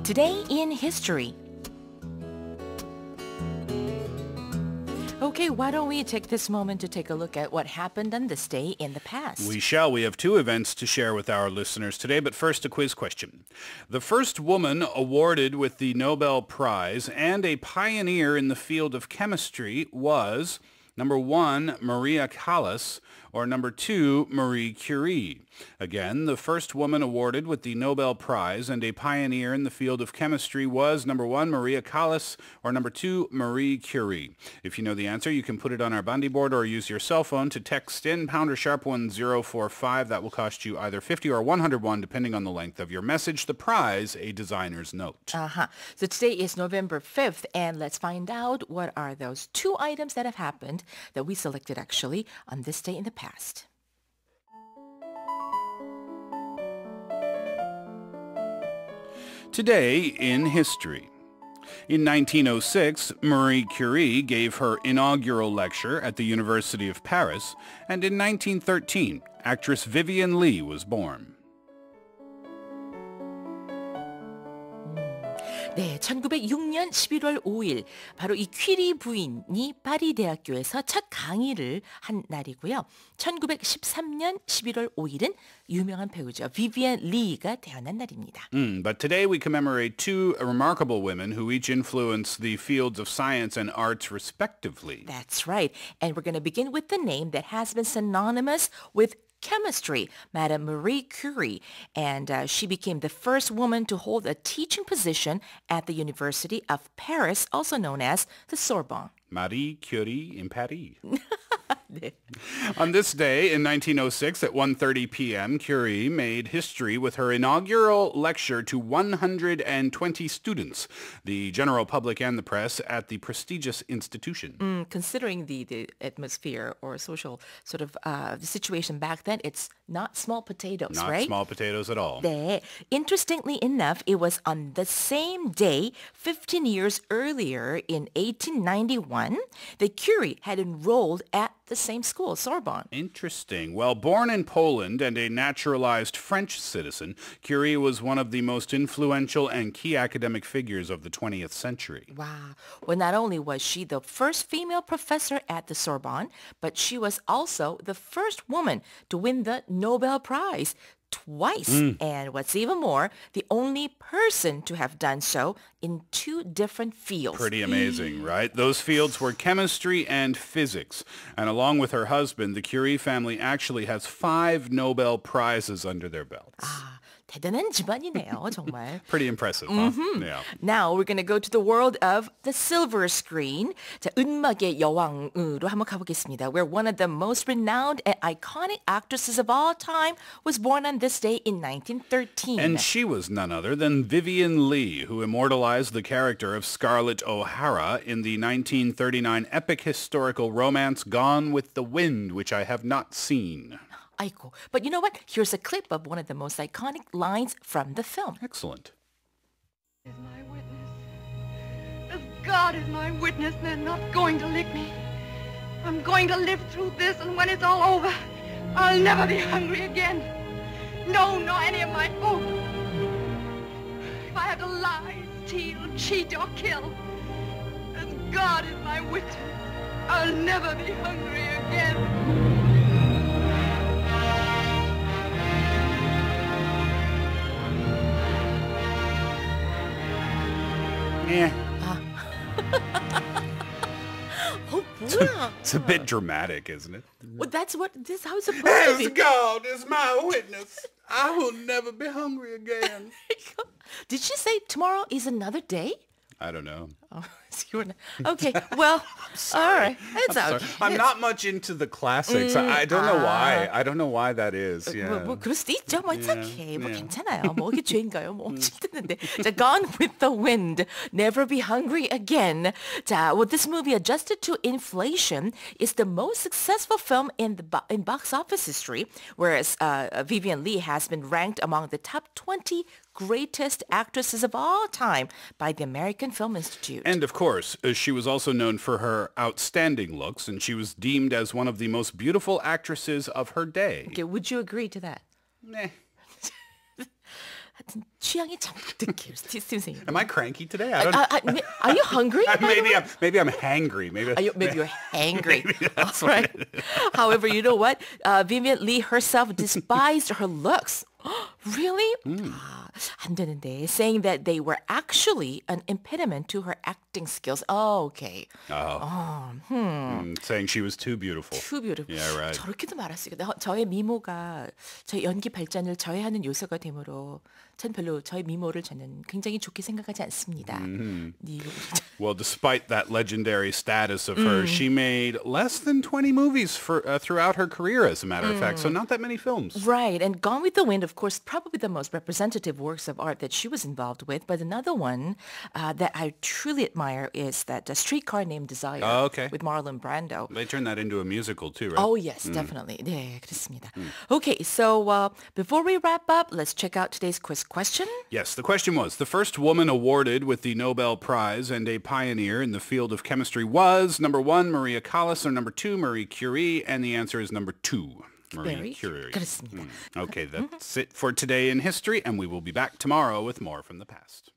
Today in history. Okay, why don't we take this moment to take a look at what happened on this day in the past? We shall. We have two events to share with our listeners today, but first a quiz question. The first woman awarded with the Nobel Prize and a pioneer in the field of chemistry was number 1, Maria Callas, or number 2, Marie Curie. Again, the first woman awarded with the Nobel Prize and a pioneer in the field of chemistry was number 1, Maria Callas, or number 2, Marie Curie. If you know the answer, you can put it on our Bundy board or use your cell phone to text in pounder sharp 1045. That will cost you either 50 or 101 depending on the length of your message. The prize, a designer's note. So today is November 5th, and let's find out what are those two items that have happened that we selected actually on this day in the past. Today in history. In 1906, Marie Curie gave her inaugural lecture at the University of Paris, and in 1913, actress Vivien Leigh was born. 네, 1906년 11월 5일 바로 이 퀴리 부인이 파리 대학교에서 첫 강의를 한 날이고요. 1913년 11월 5일은 유명한 배우죠. 비비엔 리가 태어난 날입니다. But today we commemorate two remarkable women who each influenced the fields of science and arts respectively. That's right. And we're going to begin with the name that has been synonymous with chemistry, Madame Marie Curie, and she became the first woman to hold a teaching position at the University of Paris, also known as the Sorbonne. Marie Curie in Paris. 네. On this day in 1906 at 1:30 p.m., Curie made history with her inaugural lecture to 120 students, the general public and the press, at the prestigious institution. Considering the atmosphere or social sort of the situation back then, it's not small potatoes, Not right? small potatoes at all. 네. Interestingly enough, it was on the same day, 15 years earlier in 1891, that Curie had enrolled at the same school, Sorbonne. Interesting. Well, born in Poland and a naturalized French citizen, Curie was one of the most influential and key academic figures of the 20th century. Wow. Well, not only was she the first female professor at the Sorbonne, but she was also the first woman to win the Nobel Prize twice. And what's even more, the only person to have done so in two different fields. Pretty amazing, right? Those fields were chemistry and physics. And along with her husband, the Curie family actually has 5 Nobel Prizes under their belts. 대단한 집안이네요, 정말. Pretty impressive, huh? Yeah. Now we're going to go to the world of the silver screen. 자, 은막의 여왕으로 한번 가보겠습니다. Where one of the most renowned and iconic actresses of all time was born on this day in 1913. And she was none other than Vivien Leigh, who immortalized the character of Scarlett O'Hara in the 1939 epic historical romance Gone with the Wind, which I have not seen. 아이고. But you know what? Here's a clip of one of the most iconic lines from the film. Excellent. Is my witness. As God is my witness, they're not going to lick me. I'm going to live through this, and when it's all over, I'll never be hungry again. No, nor any of my own. If I have to lie, steal, cheat, or kill, as God is my witness, I'll never be hungry again. Yeah. Oh, 뭐야? It's a bit dramatic, isn't it? Well, that's what this how it's supposed to be. As God is my witness, I will never be hungry again. Did she say tomorrow is another day? I don't know. Oh, okay, well, all right. It's Sorry. okay. I'm not much into the classics. I don't know why. I don't know why that is. Yeah. 뭐 그럴 수도 있죠. 뭐 it's okay. 뭐 yeah. 괜찮아요. 뭐 이게 죄인가요? 뭐 힘드는데. 자, Gone with the Wind. Never be hungry again. 자, well, this movie adjusted to inflation is the most successful film in box office history, whereas Vivien Leigh has been ranked among the top 20 greatest actresses of all time by the American Film Institute. And of course, she was also known for her outstanding looks, and she was deemed as one of the most beautiful actresses of her day. Okay, would you agree to that? Nah. 같은 취향이 잔뜩 느껴요. 스티븐 선생님. Am I cranky today? I don't know. Are you hungry? Maybe I'm hangry. Maybe you're hangry. That's All right. However, you know what? Vivien Leigh herself despised her looks. Really? 안 되는데. Saying that they were actually an impediment to her acting skills. Oh, okay. Saying she was too beautiful. Too beautiful. Yeah, right. 저렇게도 말할 수 있겠다. 저의 미모가 저의 연기 발전을 저해하는 요소가 되므로 전 별로 저의 미모를 저는 굉장히 좋게 생각하지 않습니다. Well, despite that legendary status of hers, she made less than 20 movies throughout her career, as a matter of fact. So not that many films. Right. And Gone with the Wind, of course, probably the most representative works of art that she was involved with. But another one that I truly admire is that Streetcar Named Desire with Marlon Brando. They turned that into a musical too, right? Oh, yes, definitely. 네, 그렇습니다. Okay, so before we wrap up, let's check out today's quiz question. Yes, the question was, the first woman awarded with the Nobel Prize and a pioneer in the field of chemistry was, number 1, Maria Callas, or number 2, Marie Curie, and the answer is number 2, Marie Curie. 그렇습니다. Okay, that's it for today in history, and we will be back tomorrow with more from the past.